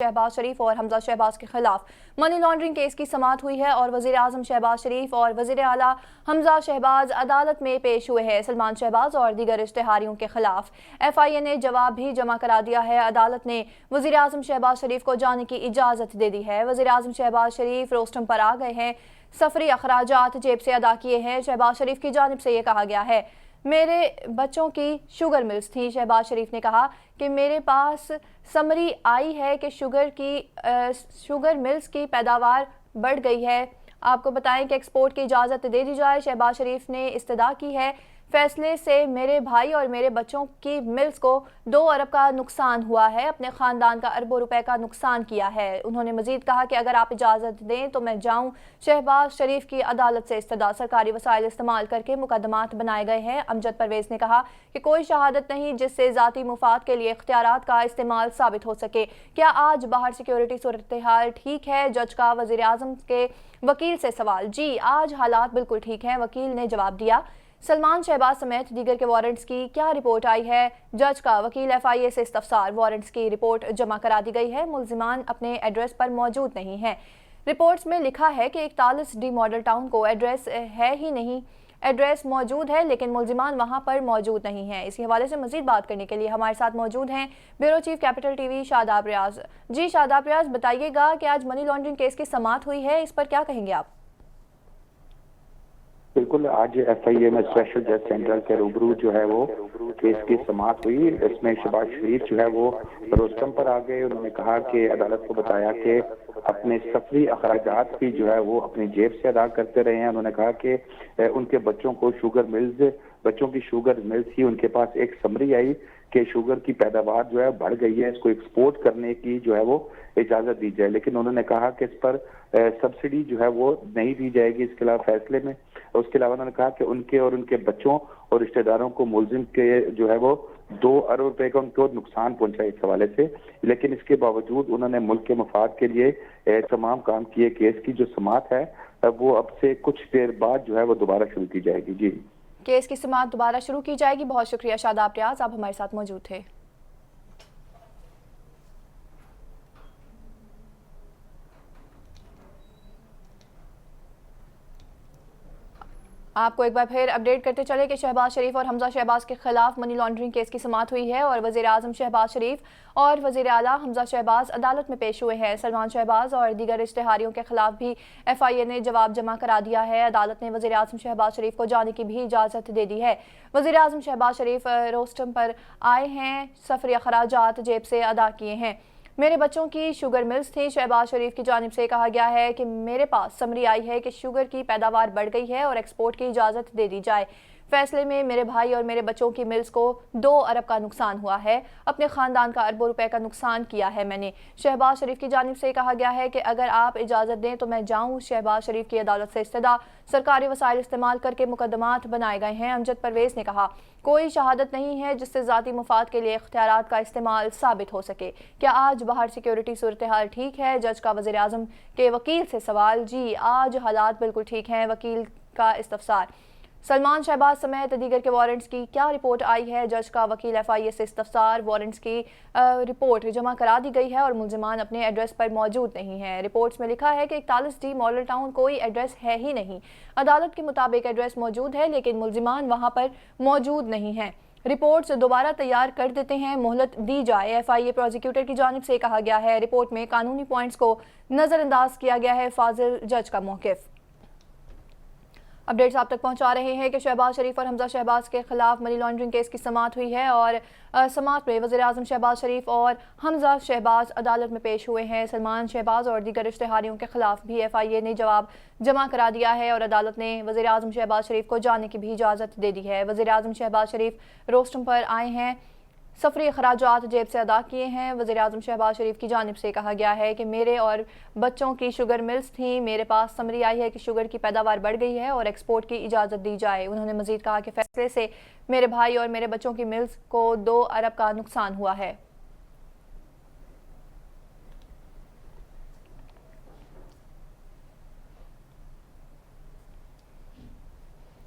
शहबाज शरीफ और हमजा शहबाज के खिलाफ मनी लॉन्ड्रिंग केस की समाअत हुई है और वजीर आजम शहबाज शरीफ और वजीर आला हमजा शहबाज अदालत में पेश हुए हैं। सलमान शहबाज और दीगर इश्तेहारियों के खिलाफ FIA ने जवाब भी जमा करा दिया है। अदालत ने वजीर आजम शहबाज शरीफ को जाने की इजाज़त दे दी है। वजीर आजम शहबाज शरीफ रोस्टम पर आ गए हैं, सफरी अखराजात जेब से अदा किए हैं। शहबाज शरीफ की जानिब से ये कहा गया है, मेरे बच्चों की शुगर मिल्स थी। शहबाज शरीफ ने कहा कि मेरे पास समरी आई है कि शुगर मिल्स की पैदावार बढ़ गई है। आपको बताएं कि एक्सपोर्ट की इजाज़त दे दी जाए। शहबाज शरीफ ने इस्तदा की है, फैसले से मेरे भाई और मेरे बच्चों की मिल्स को 2 अरब का नुकसान हुआ है, अपने ख़ानदान का अरबों रुपए का नुकसान किया है। उन्होंने मजीद कहा कि अगर आप इजाज़त दें तो मैं जाऊं। शहबाज शरीफ की अदालत से इस्तदा, सरकारी वसाइल इस्तेमाल करके मुकदमात बनाए गए हैं। अमजद परवेज़ ने कहा कि कोई शहादत नहीं जिससे ज़ाती मुफाद के लिए इख्तियारात का इस्तेमाल साबित हो सके। क्या आज बाहर सिक्योरिटी सूरत हाल ठीक है? जज का वज़ीर आज़म के वकील से सवाल। जी, आज हालात बिल्कुल ठीक हैं, वकील ने जवाब दिया। सलमान शहबाज समेत दीगर के वारंट्स की क्या रिपोर्ट आई है? जज का वकील FIA से इस्तफसार। वारंट्स की रिपोर्ट जमा करा दी गई है। मुल्जिमान अपने एड्रेस पर मौजूद नहीं हैं। रिपोर्ट्स में लिखा है कि 41D मॉडल टाउन को एड्रेस है ही नहीं, एड्रेस मौजूद है लेकिन मुल्जिमान वहां पर मौजूद नहीं है। इसी हवाले से मजीद बात करने के लिए हमारे साथ मौजूद हैं bureau chief capital TV Shadab Riyaz. जी शादाब रियाज, बताइएगा कि आज मनी लॉन्ड्रिंग केस की समाअत हुई है, इस पर क्या कहेंगे आप? बिल्कुल, आज FIA में स्पेशल जज सेंट्रल के रूबरू जो है वो केस की समाअत हुई। इसमें शहबाज शरीफ जो है वो रोस्टम पर आ गए। उन्होंने कहा कि अदालत को बताया कि अपने सफरी अखराजात भी जो है वो अपनी जेब से अदा करते रहे हैं। उन्होंने कहा कि उनके बच्चों की शुगर मिल्स थी। उनके पास एक समरी आई कि शुगर की पैदावार जो है बढ़ गई है, इसको एक्सपोर्ट करने की जो है वो इजाजत दी जाए, लेकिन उन्होंने कहा कि इस पर सब्सिडी जो है वो नहीं दी जाएगी इसके अलावा फैसले में। उसके अलावा उन्होंने कहा कि उनके और उनके बच्चों और रिश्तेदारों को मुलजिम के जो है वो 2 अरब रुपए का उनको नुकसान पहुंचा इस हवाले से, लेकिन इसके बावजूद उन्होंने मुल्क के मफाद के लिए तमाम काम किए। केस की जो समाअत है वो अब से कुछ देर बाद जो है वो दोबारा शुरू की जाएगी। जी, केस की समाअत दोबारा शुरू की जाएगी। बहुत शुक्रिया शादाब रियाज, आप हमारे साथ मौजूद थे। आपको एक बार फिर अपडेट करते चले कि शहबाज शरीफ और हमजा शहबाज के खिलाफ मनी लॉन्ड्रिंग केस की समाअत हुई है और वज़ीर आज़म शहबाज शरीफ और वज़ीर आला हमजा शहबाज अदालत में पेश हुए हैं। सलमान शहबाज और दीगर इश्तेहारियों के खिलाफ भी FIA ने जवाब जमा करा दिया है। अदालत ने वज़ीर आज़म शहबाज शरीफ को जाने की भी इजाज़त दे दी है। वज़ीर आज़म शहबाज शरीफ रोस्टम पर आए हैं, सफरी अखराजात जेब से अदा किए हैं। मेरे बच्चों की शुगर मिल्स थी। शहबाज शरीफ की जानिब से कहा गया है कि मेरे पास समरी आई है कि शुगर की पैदावार बढ़ गई है और एक्सपोर्ट की इजाज़त दे दी जाए। फैसले में मेरे भाई और मेरे बच्चों की मिल्स को 2 अरब का नुकसान हुआ है, अपने ख़ानदान का अरबों रुपए का नुकसान किया है मैंने। शहबाज शरीफ की जानिब से कहा गया है कि अगर आप इजाज़त दें तो मैं जाऊँ। शहबाज शरीफ की अदालत से इस्तदा, सरकारी वसाइल इस्तेमाल करके मुकदमात बनाए गए हैं। अमजद परवेज़ ने कहा, कोई शहादत नहीं है जिससे ज़ाती मुफाद के लिए इख्तियारात का इस्तेमाल साबित हो सके। क्या आज बाहर सिक्योरिटी सूरत हाल ठीक है? जज का वज़ीर आज़म के वकील से सवाल। जी, आज हालात बिल्कुल ठीक हैं, वकील का इस्तफसार। सलमान शहबाज समेत दीगर के वारंट्स की क्या रिपोर्ट आई है? जज का वकील FIA से इस्तफसार। वारंट्स की रिपोर्ट जमा करा दी गई है और मुल्जिमान अपने एड्रेस पर मौजूद नहीं है। रिपोर्ट्स में लिखा है कि 41D मॉडल टाउन कोई एड्रेस है ही नहीं। अदालत के मुताबिक एड्रेस मौजूद है लेकिन मुल्जिमान वहां पर मौजूद नहीं हैं। रिपोर्ट्स दोबारा तैयार कर देते हैं, मोहलत दी जाए। FIA प्रोसिक्यूटर की जानिब से कहा गया है। रिपोर्ट में कानूनी पॉइंट्स को नज़रअंदाज किया गया है। फाजिल जज का मौक़िफ़। अपडेट्स आप तक पहुंचा रहे हैं कि शहबाज शरीफ और हमजा शहबाज के खिलाफ मनी लॉन्ड्रिंग केस की समाअत हुई है और समाअत में वज़ीर आज़म शहबाज शरीफ और हमजा शहबाज अदालत में पेश हुए हैं। सलमान शहबाज और दीगर इश्तेहारियों के खिलाफ भी FIA ने जवाब जमा करा दिया है और अदालत ने वज़ीर आज़म शहबाज शरीफ को जाने की भी इजाज़त दे दी है। वज़ीर आज़म शहबाज शरीफ रोस्टम पर आए हैं, सफरी अखराजात जेब से अदा किए हैं। वज़ीर आज़म शहबाज शरीफ की जानिब से कहा गया है कि मेरे और बच्चों की शुगर मिल्स थी। मेरे पास समरी आई है कि शुगर की पैदावार बढ़ गई है और एक्सपोर्ट की इजाज़त दी जाए। उन्होंने मज़ीद कहा कि फैसले से मेरे भाई और मेरे बच्चों की मिल्स को 2 अरब का नुकसान हुआ है।